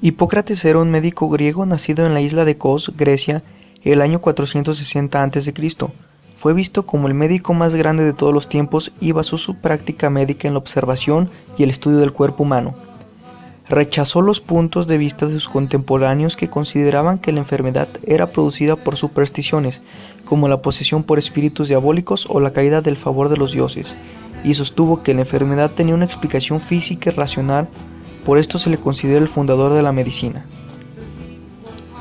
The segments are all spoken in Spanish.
Hipócrates era un médico griego nacido en la isla de Kos, Grecia, el año 460 a.C. Fue visto como el médico más grande de todos los tiempos y basó su práctica médica en la observación y el estudio del cuerpo humano. Rechazó los puntos de vista de sus contemporáneos que consideraban que la enfermedad era producida por supersticiones, como la posesión por espíritus diabólicos o la caída del favor de los dioses, y sostuvo que la enfermedad tenía una explicación física y racional. Por esto se le considera el fundador de la medicina.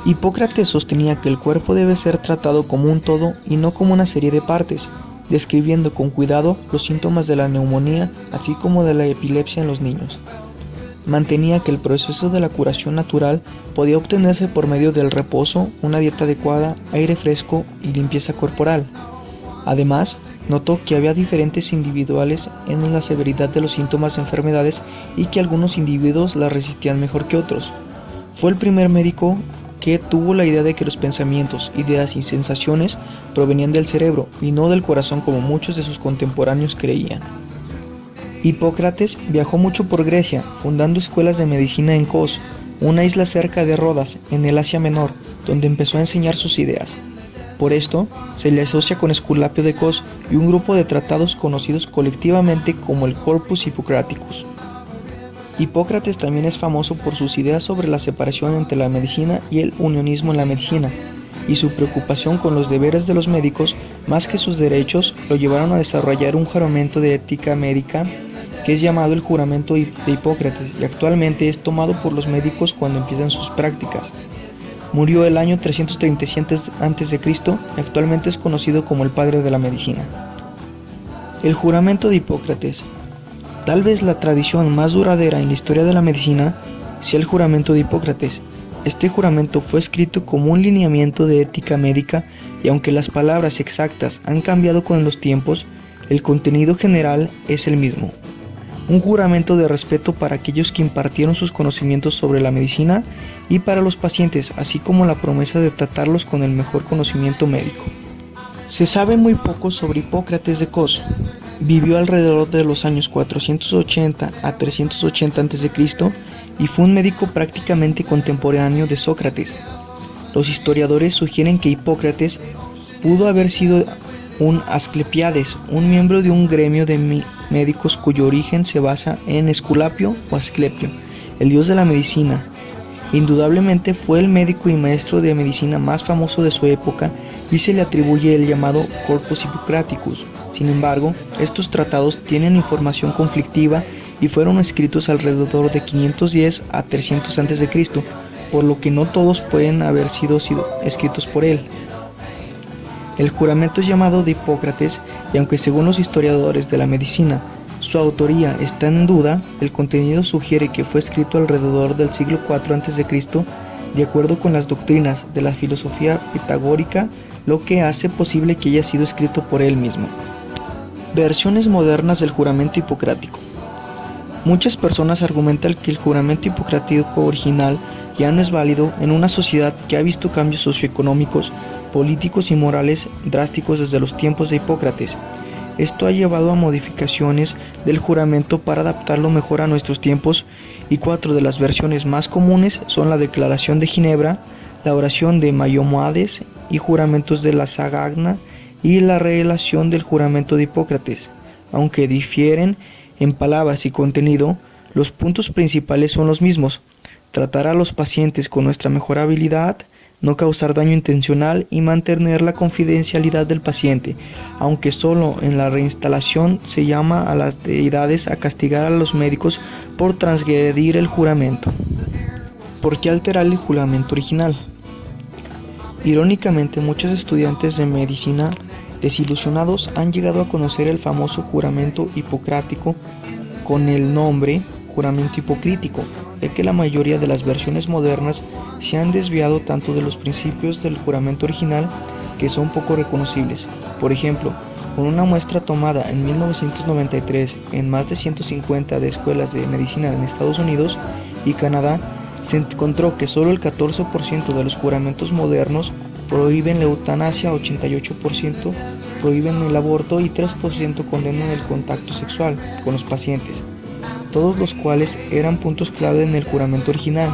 Hipócrates sostenía que el cuerpo debe ser tratado como un todo y no como una serie de partes, describiendo con cuidado los síntomas de la neumonía, así como de la epilepsia en los niños. Mantenía que el proceso de la curación natural podía obtenerse por medio del reposo, una dieta adecuada, aire fresco y limpieza corporal. Además, notó que había diferentes individuales en la severidad de los síntomas de enfermedades y que algunos individuos las resistían mejor que otros. Fue el primer médico que tuvo la idea de que los pensamientos, ideas y sensaciones provenían del cerebro y no del corazón como muchos de sus contemporáneos creían. Hipócrates viajó mucho por Grecia, fundando escuelas de medicina en Kos, una isla cerca de Rodas, en el Asia Menor, donde empezó a enseñar sus ideas. Por esto, se le asocia con Esculapio de Kos y un grupo de tratados conocidos colectivamente como el Corpus Hippocraticus. Hipócrates también es famoso por sus ideas sobre la separación entre la medicina y el unionismo en la medicina, y su preocupación con los deberes de los médicos, más que sus derechos, lo llevaron a desarrollar un juramento de ética médica que es llamado el juramento de Hipócrates y actualmente es tomado por los médicos cuando empiezan sus prácticas. Murió el año 337 a.C. y actualmente es conocido como el padre de la medicina. El juramento de Hipócrates. Tal vez la tradición más duradera en la historia de la medicina sea el juramento de Hipócrates. Este juramento fue escrito como un lineamiento de ética médica y aunque las palabras exactas han cambiado con los tiempos, el contenido general es el mismo. Un juramento de respeto para aquellos que impartieron sus conocimientos sobre la medicina y para los pacientes, así como la promesa de tratarlos con el mejor conocimiento médico. Se sabe muy poco sobre Hipócrates de Kos. Vivió alrededor de los años 480 a 380 a.C. y fue un médico prácticamente contemporáneo de Sócrates. Los historiadores sugieren que Hipócrates pudo haber sido un Asclepiades, un miembro de un gremio de médicos cuyo origen se basa en Esculapio o Asclepio, el dios de la medicina. Indudablemente fue el médico y maestro de medicina más famoso de su época y se le atribuye el llamado Corpus Hippocraticus. Sin embargo, estos tratados tienen información conflictiva y fueron escritos alrededor de 510 a 300 a.C., por lo que no todos pueden haber sido escritos por él. El juramento es llamado de Hipócrates y aunque según los historiadores de la medicina su autoría está en duda, el contenido sugiere que fue escrito alrededor del siglo IV a.C. de acuerdo con las doctrinas de la filosofía pitagórica, lo que hace posible que haya sido escrito por él mismo. Versiones modernas del juramento hipocrático. Muchas personas argumentan que el juramento hipocrático original ya no es válido en una sociedad que ha visto cambios socioeconómicos, políticos y morales drásticos desde los tiempos de Hipócrates. Esto ha llevado a modificaciones del juramento para adaptarlo mejor a nuestros tiempos y 4 de las versiones más comunes son la Declaración de Ginebra, la oración de Maimónides y juramentos de la Sagagna y la relación del juramento de Hipócrates. Aunque difieren en palabras y contenido, los puntos principales son los mismos: tratar a los pacientes con nuestra mejor habilidad, no causar daño intencional y mantener la confidencialidad del paciente, aunque solo en la reinstalación se llama a las deidades a castigar a los médicos por transgredir el juramento. ¿Por qué alterar el juramento original? Irónicamente, muchos estudiantes de medicina desilusionados han llegado a conocer el famoso juramento hipocrático con el nombre juramento hipocrítico, ya que la mayoría de las versiones modernas se han desviado tanto de los principios del juramento original que son poco reconocibles. Por ejemplo, con una muestra tomada en 1993 en más de 150 de escuelas de medicina en Estados Unidos y Canadá, se encontró que solo el 14% de los juramentos modernos prohíben la eutanasia, 88% prohíben el aborto y 3% condenan el contacto sexual con los pacientes, todos los cuales eran puntos clave en el juramento original.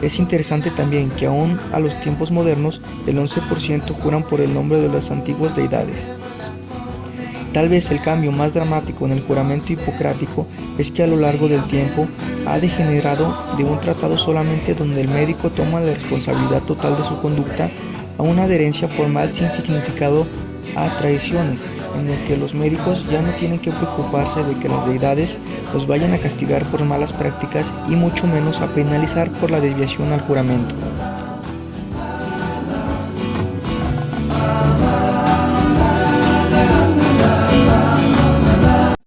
Es interesante también que aún a los tiempos modernos el 11% juran por el nombre de las antiguas deidades. Tal vez el cambio más dramático en el juramento hipocrático es que a lo largo del tiempo ha degenerado de un tratado solamente donde el médico toma la responsabilidad total de su conducta a una adherencia formal sin significado a traiciones, en el que los médicos ya no tienen que preocuparse de que las deidades los vayan a castigar por malas prácticas y mucho menos a penalizar por la desviación al juramento.